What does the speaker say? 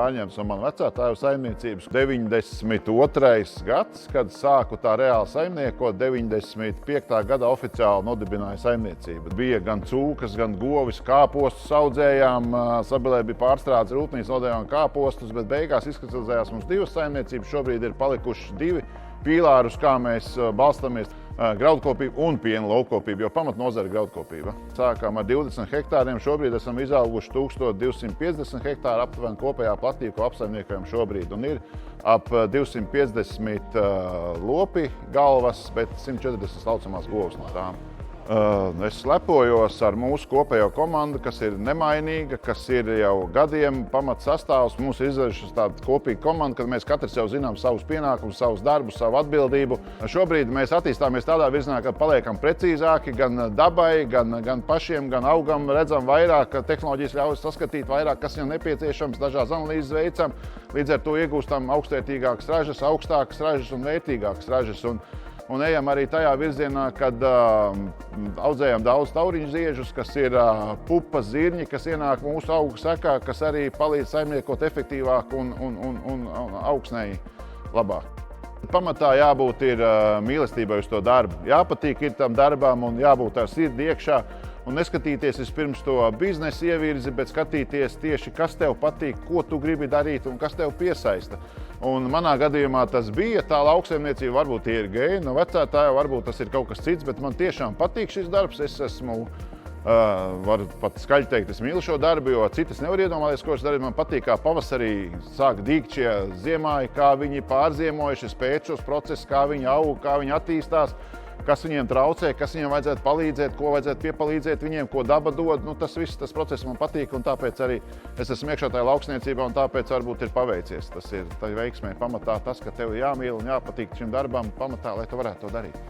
Pārņemts no mana vecā tēva saimniecības 92. gads, kad sāku tā reāli saimniekot. 95. gadā oficiāli nodibināja saimniecību. Bija gan cūkas, gan govis, kāpostus audzējām. Sabilē bija pārstrādes rūpnīca, nodevām kāpostus, bet beigās izkristalizējās mums 2 saimniecības. Šobrīd ir palikuši 2 pīlāri, uz kā mēs balstamies. Graudkopība un piena laukopība, jo pamatnozara ir graudkopība. Sākām ar 20 hektāriem, šobrīd esam izauguši 1250 hektāru aptuveni kopējā platība, ko apsaimniekojam šobrīd. Un ir ap 250 lopi galvas, bet 140 laucamās govs no tām. Es lepojos ar mūsu kopējo komandu, kas ir nemainīga, kas ir jau gadiem pamatsastāvs. Mums ir izveidojusies tāda kopīga komanda, kad mēs katrs jau zinām savus pienākumus, savus darbus, savu atbildību. Šobrīd mēs attīstāmies tādā virzienā, ka paliekam precīzāki gan dabai, gan pašiem, gan augam. Redzam vairāk, ka tehnoloģijas ļauj saskatīt vairāk, kas ir nepieciešams, dažādas analīzes veicam. Līdz ar to iegūstam augstvērtīgākas ražas, augstākas ražas un vērtīgākas ražas. Un ejam arī tajā virzienā, kad audzējam daudz tauriņu ziežus, kas ir pupas zirņi, kas ienāk mūsu augu sekā, kas arī palīdz saimniekot efektīvāk un augsnēji labāk. Pamatā jābūt ir mīlestībai uz to darbu. Jāpatīk ir tam darbam un jābūt ar sirdi iekšā. Un neskatīties vispirms to biznesa ievirzi, bet skatīties tieši, kas tev patīk, ko tu gribi darīt un kas tev piesaista. Un manā gadījumā tas bija tā lauksaimniecība, varbūt tie ir geji, no vecā tēva, varbūt tas ir kaut kas cits, bet man tiešām patīk šis darbs. Es esmu, varu pat skaļi teikt, es mīlu šo darbu, jo citas nevar iedomāties, ko es daru. Man patīk, kā pavasarī sāk dīgt šie ziemāji, kā viņi pārziemojuši, pēc šos procesus, kā viņi aug, kā viņi attīstās. Kas viņiem traucē, kas viņiem vajadzētu palīdzēt, ko vajadzētu piepalīdzēt viņiem, ko daba dod. Tas viss, tas process man patīk, un tāpēc arī es esmu iekšā tajā lauksniecībā, un tāpēc varbūt ir paveicies. Tas ir tā veiksmē pamatā tas, ka tev jāmīl un jāpatīk šim darbam pamatā, lai tu varētu to darīt.